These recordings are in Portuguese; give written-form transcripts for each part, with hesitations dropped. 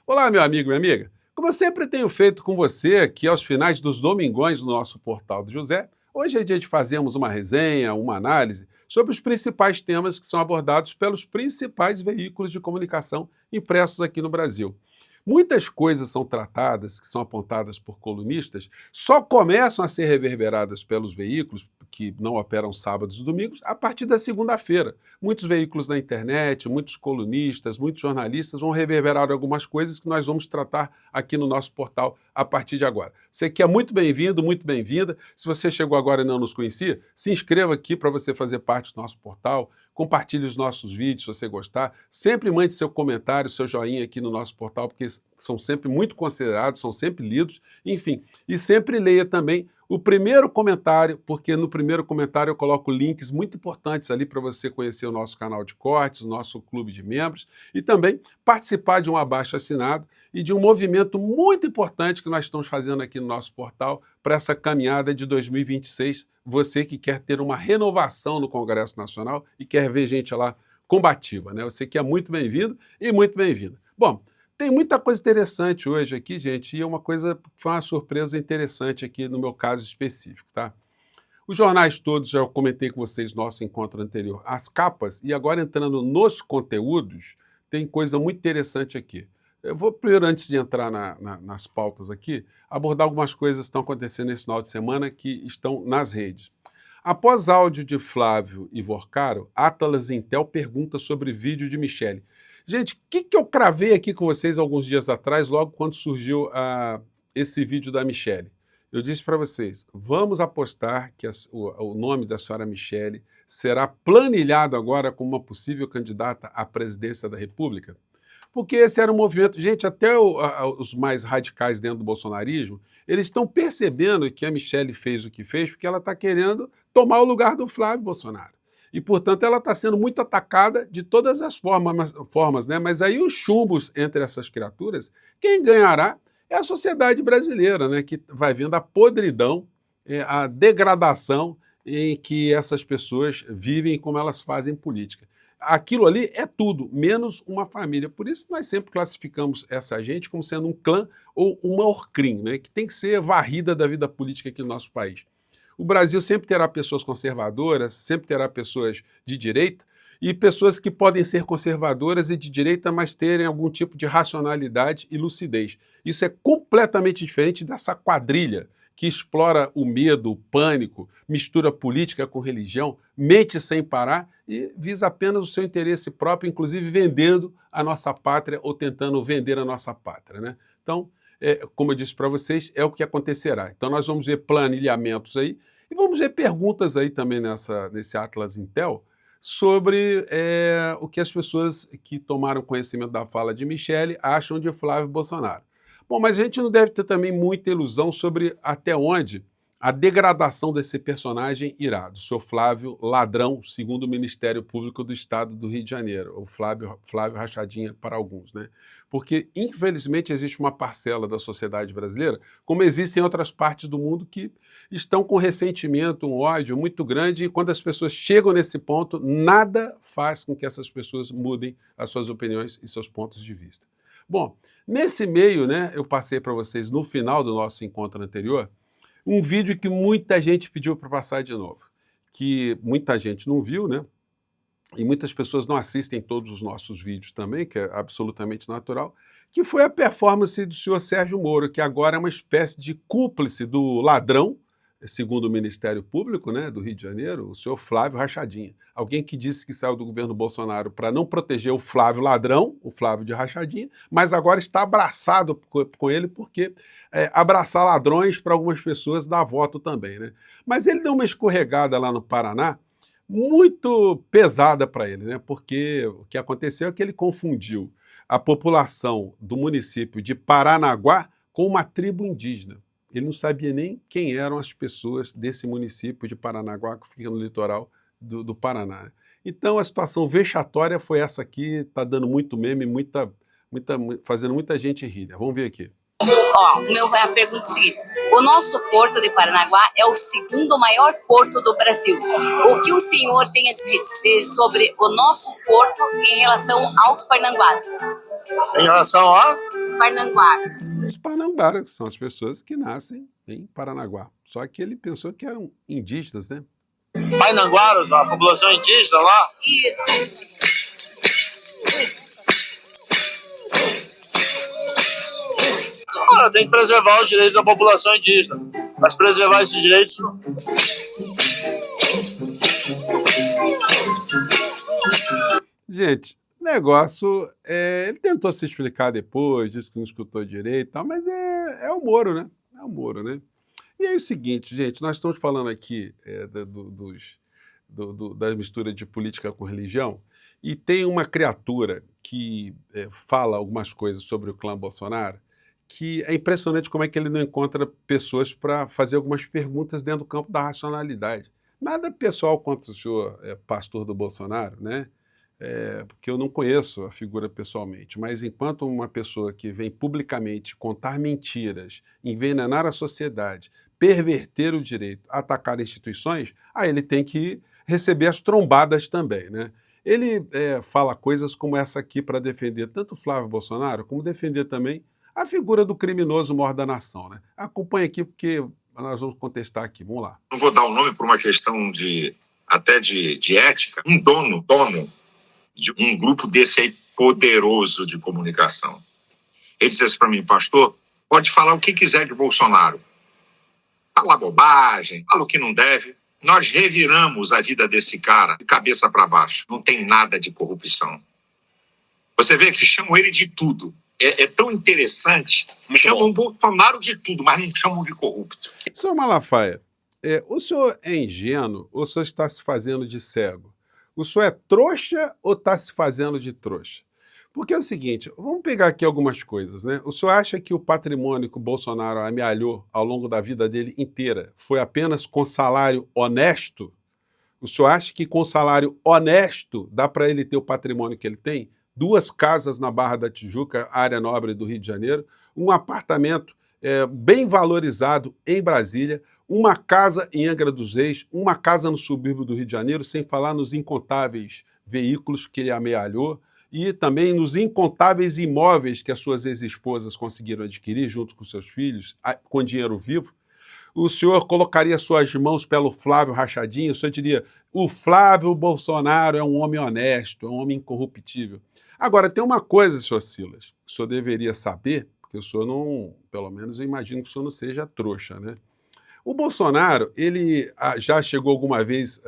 Olá, meu amigo, minha amiga. Como eu sempre tenho feito com você aqui aos finais dos domingões no nosso Portal do José, hoje é dia de fazermos uma resenha, uma análise sobre os principais temas que são abordados pelos principais veículos de comunicação impressos aqui no Brasil. Muitas coisas são tratadas, que são apontadas por colunistas, só começam a ser reverberadas pelos veículos que não operam sábados e domingos a partir da segunda-feira. Muitos veículos na internet, muitos colunistas, muitos jornalistas vão reverberar algumas coisas que nós vamos tratar aqui no nosso portal a partir de agora. Você que é muito bem-vindo, muito bem-vinda. Se você chegou agora e não nos conhecia, se inscreva aqui para você fazer parte do nosso portal. Compartilhe os nossos vídeos se você gostar. Sempre mande seu comentário, seu joinha aqui no nosso portal, porque são sempre muito considerados, são sempre lidos. Enfim, e sempre leia também o primeiro comentário, porque no primeiro comentário eu coloco links muito importantes ali para você conhecer o nosso canal de cortes, o nosso clube de membros e também participar de um abaixo-assinado e de um movimento muito importante que nós estamos fazendo aqui no nosso portal para essa caminhada de 2026. Você que quer ter uma renovação no Congresso Nacional e quer ver gente lá combativa, né? Você que é muito bem-vindo e muito bem-vinda. Bom, tem muita coisa interessante hoje aqui, gente, e é uma coisa, foi uma surpresa interessante aqui no meu caso específico, tá? Os jornais todos, já comentei com vocês no nosso encontro anterior, as capas, e agora entrando nos conteúdos, tem coisa muito interessante aqui. Eu vou primeiro, antes de entrar nas pautas aqui, abordar algumas coisas que estão acontecendo nesse final de semana que estão nas redes. Após áudio de Flávio e Vorcaro, Atlas Intel pergunta sobre vídeo de Michele. Gente, o que eu cravei aqui com vocês alguns dias atrás, logo quando surgiu esse vídeo da Michele? Eu disse para vocês, vamos apostar que o nome da senhora Michele será planilhado agora como uma possível candidata à presidência da República? Porque esse era um movimento... Gente, até os mais radicais dentro do bolsonarismo, eles estão percebendo que a Michele fez o que fez porque ela está querendo tomar o lugar do Flávio Bolsonaro. E, portanto, ela está sendo muito atacada de todas as formas, né? Mas aí os chumbos entre essas criaturas, quem ganhará é a sociedade brasileira, né? Que vai vendo a podridão, a degradação em que essas pessoas vivem e como elas fazem política. Aquilo ali é tudo, menos uma família. Por isso nós sempre classificamos essa gente como sendo um clã ou uma Orcrim, né? Que tem que ser varrida da vida política aqui no nosso país. O Brasil sempre terá pessoas conservadoras, sempre terá pessoas de direita e pessoas que podem ser conservadoras e de direita, mas terem algum tipo de racionalidade e lucidez. Isso é completamente diferente dessa quadrilha que explora o medo, o pânico, mistura política com religião, mente sem parar e visa apenas o seu interesse próprio, inclusive vendendo a nossa pátria ou tentando vender a nossa pátria, né? Então, como eu disse para vocês, é o que acontecerá. Então nós vamos ver planilhamentos aí e vamos ver perguntas aí também nesse Atlas Intel sobre o que as pessoas que tomaram conhecimento da fala de Michele acham de Flávio Bolsonaro. Bom, mas a gente não deve ter também muita ilusão sobre até onde a degradação desse personagem irá, do seu Flávio Ladrão, segundo o Ministério Público do Estado do Rio de Janeiro, o Flávio Rachadinha para alguns, né? Porque, infelizmente, existe uma parcela da sociedade brasileira, como existe em outras partes do mundo, que estão com ressentimento, um ódio muito grande, e quando as pessoas chegam nesse ponto, nada faz com que essas pessoas mudem as suas opiniões e seus pontos de vista. Bom, nesse meio, né, eu passei para vocês, no final do nosso encontro anterior, um vídeo que muita gente pediu para passar de novo, que muita gente não viu, né? E muitas pessoas não assistem todos os nossos vídeos também, que é absolutamente natural, que foi a performance do senhor Sérgio Moro, que agora é uma espécie de cúmplice do ladrão, segundo o Ministério Público, né, do Rio de Janeiro, o senhor Flávio Rachadinha. Alguém que disse que saiu do governo Bolsonaro para não proteger o Flávio ladrão, o Flávio de Rachadinha, mas agora está abraçado com ele porque abraçar ladrões para algumas pessoas dá voto também, né? Mas ele deu uma escorregada lá no Paraná muito pesada para ele, né? Porque o que aconteceu é que ele confundiu a população do município de Paranaguá com uma tribo indígena. Ele não sabia nem quem eram as pessoas desse município de Paranaguá, que fica no litoral do Paraná. Então a situação vexatória foi essa aqui, está dando muito meme, fazendo muita gente rir, né? Vamos ver aqui. A pergunta é a seguinte: o nosso porto de Paranaguá é o segundo maior porto do Brasil. O que o senhor tem a dizer sobre o nosso porto em relação aos paranaguases? Em relação a? Os Parnanguaras. Os Parnanguaras, que são as pessoas que nascem em Paranaguá. Só que ele pensou que eram indígenas, né? Parnanguaras, a população indígena lá? Isso. Cara, tem que preservar os direitos da população indígena. Mas preservar esses direitos... Gente, o negócio, ele tentou se explicar depois, disse que não escutou direito e tal, mas é o Moro, né? É o Moro, né? E aí é o seguinte, gente, nós estamos falando aqui da mistura de política com religião, e tem uma criatura que fala algumas coisas sobre o clã Bolsonaro, que é impressionante como é que ele não encontra pessoas para fazer algumas perguntas dentro do campo da racionalidade. Nada pessoal contra o senhor pastor do Bolsonaro, né? Porque eu não conheço a figura pessoalmente, mas enquanto uma pessoa que vem publicamente contar mentiras, envenenar a sociedade, perverter o direito, atacar instituições, aí ele tem que receber as trombadas também, né? Ele fala coisas como essa aqui para defender tanto o Flávio Bolsonaro, como defender também a figura do criminoso maior da nação, né? Acompanhe aqui porque nós vamos contestar aqui, vamos lá. Não vou dar o nome por uma questão até de ética, um dono de um grupo desse aí poderoso de comunicação. Ele disse assim para mim, pastor, pode falar o que quiser de Bolsonaro. Fala bobagem, fala o que não deve. Nós reviramos a vida desse cara de cabeça para baixo. Não tem nada de corrupção. Você vê que chamam ele de tudo. É tão interessante. Chamam o Bolsonaro de tudo, mas não chamam de corrupto. Senhor Malafaia, o senhor é ingênuo ou o senhor está se fazendo de cego? O senhor é trouxa ou está se fazendo de trouxa? Porque é o seguinte, vamos pegar aqui algumas coisas, né? O senhor acha que o patrimônio que o Bolsonaro amealhou ao longo da vida dele inteira foi apenas com salário honesto? O senhor acha que com salário honesto dá para ele ter o patrimônio que ele tem? 2 casas na Barra da Tijuca, área nobre do Rio de Janeiro, um apartamento bem valorizado em Brasília, uma casa em Angra dos Reis, uma casa no subúrbio do Rio de Janeiro, sem falar nos incontáveis veículos que ele amealhou e também nos incontáveis imóveis que as suas ex-esposas conseguiram adquirir junto com seus filhos, com dinheiro vivo. O senhor colocaria suas mãos pelo Flávio Rachadinho, o senhor diria, o Flávio Bolsonaro é um homem honesto, é um homem incorruptível. Agora, tem uma coisa, senhor Silas, que o senhor deveria saber, porque o senhor não, pelo menos eu imagino que o senhor não seja trouxa, né? O Bolsonaro, ele já chegou alguma vez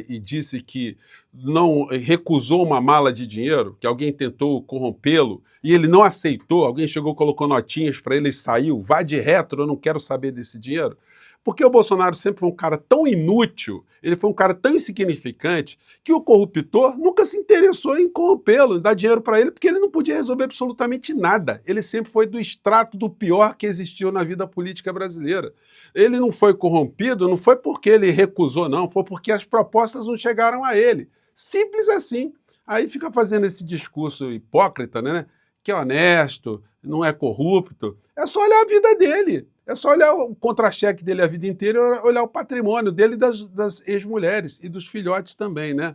e disse que não recusou uma mala de dinheiro, que alguém tentou corrompê-lo e ele não aceitou, alguém chegou, colocou notinhas para ele e saiu, vá de retro, eu não quero saber desse dinheiro. Porque o Bolsonaro sempre foi um cara tão inútil, ele foi um cara tão insignificante, que o corruptor nunca se interessou em corrompê-lo, em dar dinheiro para ele, porque ele não podia resolver absolutamente nada. Ele sempre foi do extrato do pior que existiu na vida política brasileira. Ele não foi corrompido, não foi porque ele recusou, não, foi porque as propostas não chegaram a ele. Simples assim. Aí fica fazendo esse discurso hipócrita, né? Que é honesto, não é corrupto. É só olhar a vida dele. É só olhar o contra-cheque dele a vida inteira e olhar o patrimônio dele e das ex-mulheres e dos filhotes também, né?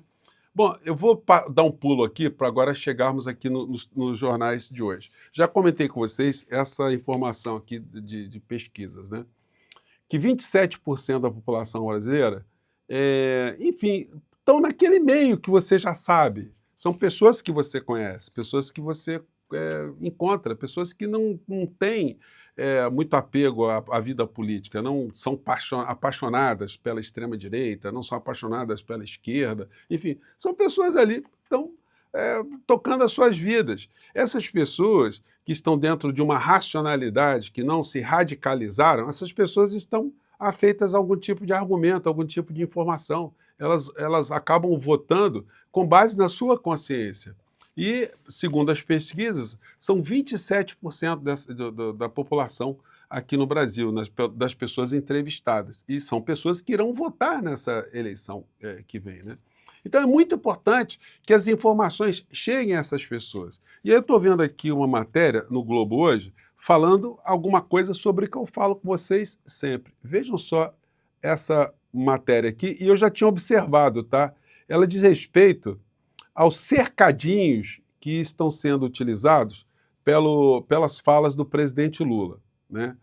Bom, eu vou dar um pulo aqui para agora chegarmos aqui nos jornais de hoje. Já comentei com vocês essa informação aqui de pesquisas, né? Que 27% da população brasileira, enfim, estão naquele meio que você já sabe. São pessoas que você conhece, pessoas que você encontra, pessoas que não têm muito apego à vida política, não são apaixonadas pela extrema-direita, não são apaixonadas pela esquerda, enfim, são pessoas ali que estão tocando as suas vidas. Essas pessoas que estão dentro de uma racionalidade, que não se radicalizaram, essas pessoas estão afeitas a algum tipo de argumento, algum tipo de informação. Elas acabam votando com base na sua consciência. E, segundo as pesquisas, são 27% da população aqui no Brasil, das pessoas entrevistadas. E são pessoas que irão votar nessa eleição que vem, né? Então é muito importante que as informações cheguem a essas pessoas. E eu estou vendo aqui uma matéria no Globo hoje, falando alguma coisa sobre o que eu falo com vocês sempre. Vejam só essa matéria aqui, e eu já tinha observado, tá? Ela diz respeito aos cercadinhos que estão sendo utilizados pelas falas do presidente Lula, né?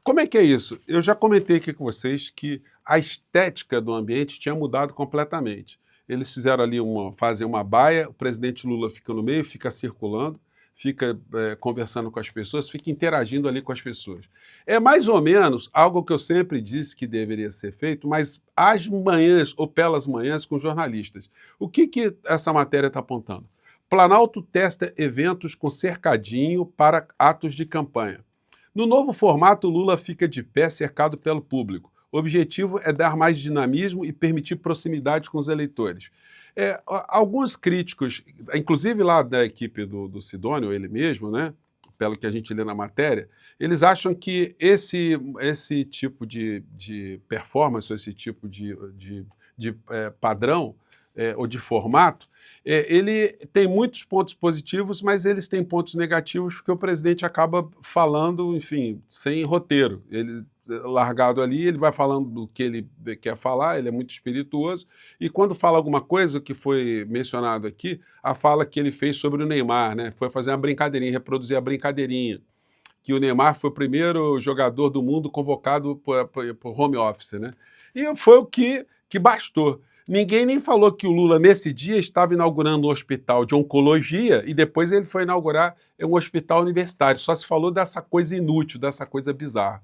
Como é que é isso? Eu já comentei aqui com vocês que a estética do ambiente tinha mudado completamente. Eles fizeram ali fazem uma baia, o presidente Lula fica no meio, fica circulando, fica conversando com as pessoas, fica interagindo ali com as pessoas. É mais ou menos algo que eu sempre disse que deveria ser feito, mas às manhãs ou pelas manhãs com jornalistas. O que essa matéria está apontando? Planalto testa eventos com cercadinho para atos de campanha. No novo formato, Lula fica de pé cercado pelo público. O objetivo é dar mais dinamismo e permitir proximidade com os eleitores. Alguns críticos, inclusive lá da equipe do Sidônio, ele mesmo, né, pelo que a gente lê na matéria, eles acham que esse tipo de performance, esse tipo de padrão ou de formato, ele tem muitos pontos positivos, mas eles têm pontos negativos porque o presidente acaba falando, enfim, sem roteiro. Ele largado ali, ele vai falando do que ele quer falar, ele é muito espirituoso, e quando fala alguma coisa, que foi mencionado aqui, a fala que ele fez sobre o Neymar, né? Foi fazer uma brincadeirinha, reproduzir a brincadeirinha, que o Neymar foi o primeiro jogador do mundo convocado por home office, né? E foi o que bastou. Ninguém nem falou que o Lula, nesse dia, estava inaugurando um hospital de oncologia e depois ele foi inaugurar um hospital universitário. Só se falou dessa coisa inútil, dessa coisa bizarra.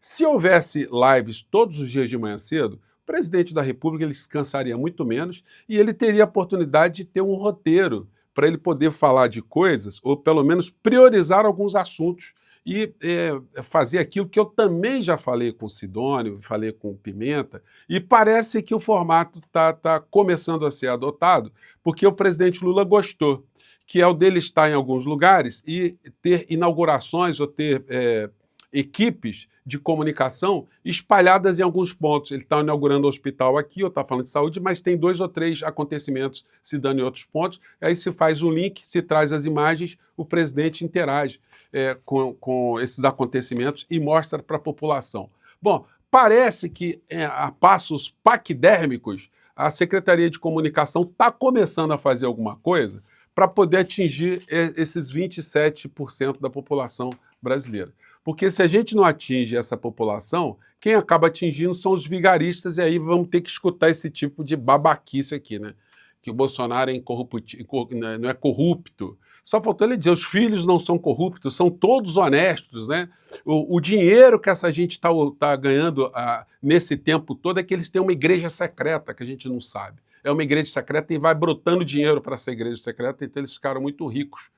Se houvesse lives todos os dias de manhã cedo, o presidente da República ele se cansaria muito menos e ele teria a oportunidade de ter um roteiro para ele poder falar de coisas, ou pelo menos priorizar alguns assuntos e fazer aquilo que eu também já falei com o Sidônio, falei com o Pimenta, e parece que o formato está começando a ser adotado, porque o presidente Lula gostou, que é o dele estar em alguns lugares e ter inaugurações ou ter equipes de comunicação espalhadas em alguns pontos. Ele está inaugurando o hospital aqui, ou está falando de saúde, mas tem 2 ou 3 acontecimentos se dando em outros pontos, aí se faz um link, se traz as imagens, o presidente interage com esses acontecimentos e mostra para a população. Bom, parece que a passos paquidérmicos, a Secretaria de Comunicação está começando a fazer alguma coisa para poder atingir esses 27% da população brasileira. Porque se a gente não atinge essa população, quem acaba atingindo são os vigaristas, e aí vamos ter que escutar esse tipo de babaquice aqui, né? Que o Bolsonaro não é corrupto. Só faltou ele dizer, os filhos não são corruptos, são todos honestos, né? O dinheiro que essa gente tá ganhando nesse tempo todo é que eles têm uma igreja secreta que a gente não sabe. É uma igreja secreta e vai brotando dinheiro para essa igreja secreta, então eles ficaram muito ricos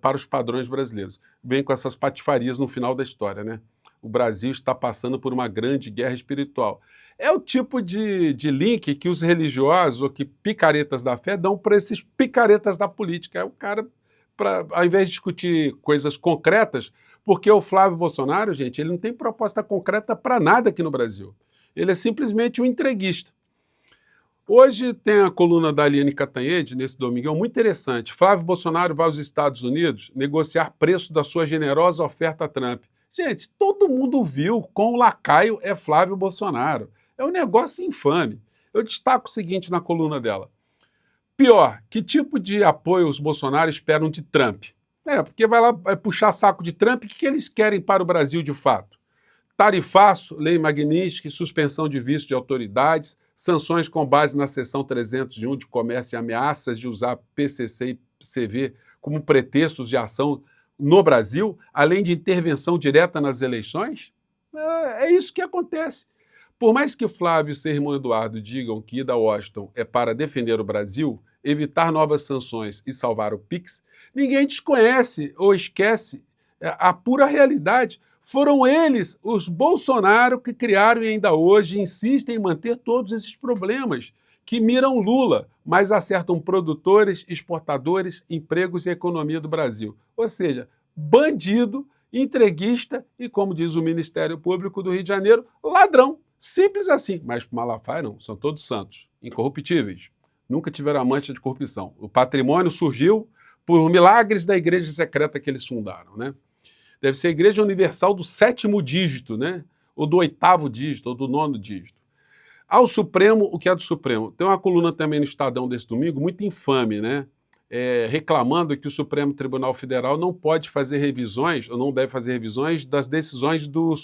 para os padrões brasileiros. Vem com essas patifarias no final da história, né? O Brasil está passando por uma grande guerra espiritual. É o tipo de link que os religiosos ou que picaretas da fé dão para esses picaretas da política. É o cara, ao invés de discutir coisas concretas, porque o Flávio Bolsonaro, gente, ele não tem proposta concreta para nada aqui no Brasil. Ele é simplesmente um entreguista. Hoje tem a coluna da Aliane Cantanhede, nesse domingo, muito interessante. Flávio Bolsonaro vai aos Estados Unidos negociar preço da sua generosa oferta a Trump. Gente, todo mundo viu quão lacaio é Flávio Bolsonaro. É um negócio infame. Eu destaco o seguinte na coluna dela. Pior, que tipo de apoio os Bolsonaro esperam de Trump? Porque vai lá puxar saco de Trump, o que eles querem para o Brasil de fato? Tarifaço, lei Magnitsky, suspensão de visto de autoridades, sanções com base na seção 301 de comércio e ameaças de usar PCC e CV como pretextos de ação no Brasil, além de intervenção direta nas eleições? É isso que acontece. Por mais que Flávio e seu irmão Eduardo digam que ir a Washington é para defender o Brasil, evitar novas sanções e salvar o PIX, ninguém desconhece ou esquece a pura realidade. Foram eles, os Bolsonaro, que criaram e ainda hoje insistem em manter todos esses problemas, que miram Lula, mas acertam produtores, exportadores, empregos e economia do Brasil. Ou seja, bandido, entreguista e, como diz o Ministério Público do Rio de Janeiro, ladrão. Simples assim. Mas Malafaia não, são todos santos, incorruptíveis. Nunca tiveram a mancha de corrupção. O patrimônio surgiu por milagres da igreja secreta que eles fundaram, né? Deve ser a Igreja Universal do 7º dígito, né? Ou do 8º dígito, ou do 9º dígito. Ao Supremo, o que é do Supremo? Tem uma coluna também no Estadão desse domingo, muito infame, né? reclamando que o Supremo Tribunal Federal não pode fazer revisões, ou não deve fazer revisões, das decisões do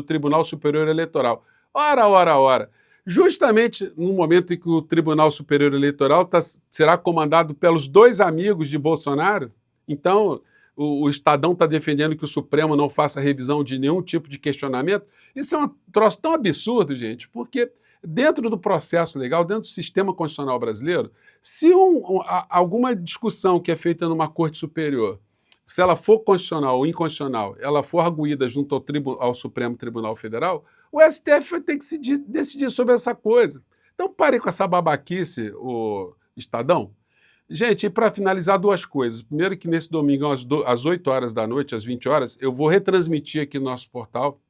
Tribunal Superior Eleitoral. Ora. Justamente no momento em que o Tribunal Superior Eleitoral será comandado pelos 2 amigos de Bolsonaro, então o Estadão está defendendo que o Supremo não faça revisão de nenhum tipo de questionamento. Isso é um troço tão absurdo, gente, porque dentro do processo legal, dentro do sistema constitucional brasileiro, se alguma discussão que é feita numa corte superior, se ela for constitucional ou inconstitucional, ela for arguída junto ao Supremo Tribunal Federal, o STF vai ter que decidir sobre essa coisa. Então pare com essa babaquice, o Estadão. Gente, e para finalizar, 2 coisas. Primeiro que nesse domingo, às 8 horas da noite, às 20 horas, eu vou retransmitir aqui no nosso portal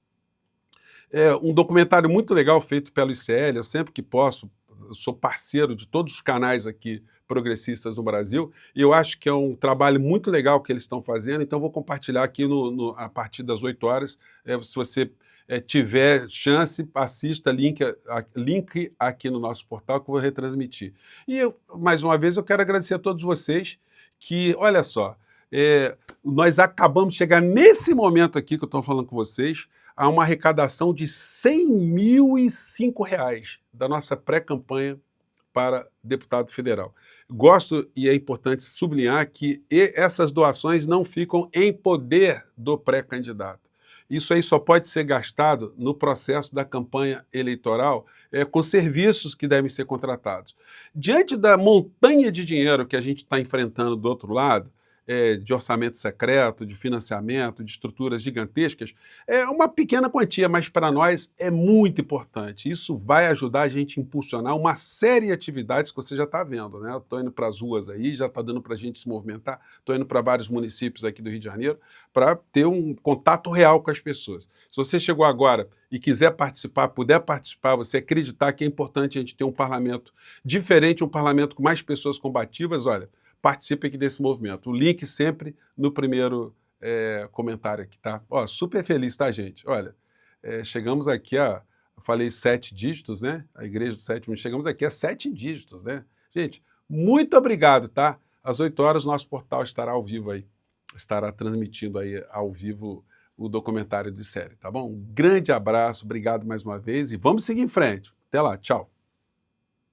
um documentário muito legal feito pelo ICL. Eu sempre que posso, eu sou parceiro de todos os canais aqui progressistas no Brasil, e eu acho que é um trabalho muito legal que eles estão fazendo, então vou compartilhar aqui a partir das 8 horas. Se você tiver chance, assista, link aqui no nosso portal que eu vou retransmitir. E mais uma vez eu quero agradecer a todos vocês que, olha só, nós acabamos de chegar nesse momento aqui que eu estou falando com vocês, a uma arrecadação de R$100.005 da nossa pré-campanha para deputado federal. Gosto, e é importante sublinhar, que essas doações não ficam em poder do pré-candidato. Isso aí só pode ser gastado no processo da campanha eleitoral com serviços que devem ser contratados. Diante da montanha de dinheiro que a gente está enfrentando do outro lado, de orçamento secreto, de financiamento, de estruturas gigantescas, é uma pequena quantia, mas para nós é muito importante. Isso vai ajudar a gente a impulsionar uma série de atividades que você já está vendo, né? Eu estou indo para as ruas aí, já está dando para a gente se movimentar, estou indo para vários municípios aqui do Rio de Janeiro para ter um contato real com as pessoas. Se você chegou agora e quiser participar, puder participar, você acreditar que é importante a gente ter um parlamento diferente, um parlamento com mais pessoas combativas, olha, participe aqui desse movimento. O link sempre no primeiro comentário aqui, tá? Ó, super feliz, tá, gente? Olha, chegamos aqui eu falei 7 dígitos, né? A Igreja do Sétimo, chegamos aqui a 7 dígitos, né? Gente, muito obrigado, tá? Às 8 horas o nosso portal estará ao vivo aí, estará transmitindo aí ao vivo o documentário de série, tá bom? Um grande abraço, obrigado mais uma vez e vamos seguir em frente. Até lá, tchau.